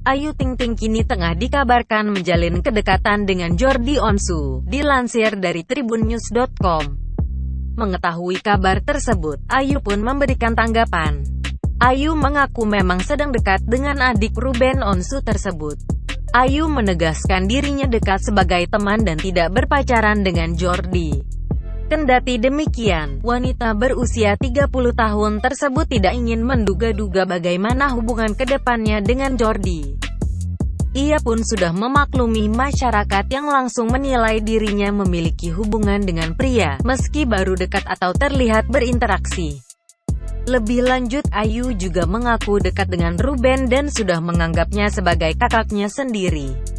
Ayu Ting Ting kini tengah dikabarkan menjalin kedekatan dengan Jordi Onsu, dilansir dari tribunnews.com. Mengetahui kabar tersebut, Ayu pun memberikan tanggapan. Ayu mengaku memang sedang dekat dengan adik Ruben Onsu tersebut. Ayu menegaskan dirinya dekat sebagai teman dan tidak berpacaran dengan Jordi. Kendati demikian, wanita berusia 30 tahun tersebut tidak ingin menduga-duga bagaimana hubungan kedepannya dengan Jordi. Ia pun sudah memaklumi masyarakat yang langsung menilai dirinya memiliki hubungan dengan pria, meski baru dekat atau terlihat berinteraksi. Lebih lanjut, Ayu juga mengaku dekat dengan Ruben dan sudah menganggapnya sebagai kakaknya sendiri.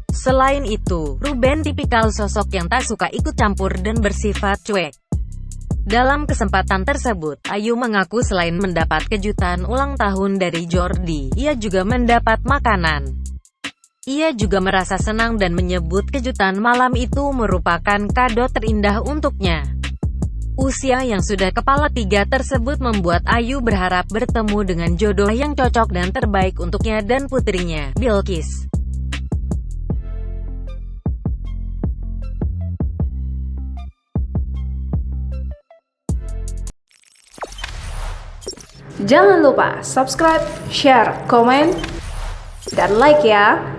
Selain itu, Ruben tipikal sosok yang tak suka ikut campur dan bersifat cuek. Dalam kesempatan tersebut, Ayu mengaku selain mendapat kejutan ulang tahun dari Jordi, ia juga mendapat makanan. Ia juga merasa senang dan menyebut kejutan malam itu merupakan kado terindah untuknya. Usia yang sudah kepala 3 tersebut membuat Ayu berharap bertemu dengan jodoh yang cocok dan terbaik untuknya dan putrinya, Bilqis. Jangan lupa subscribe, share, komen, dan like ya!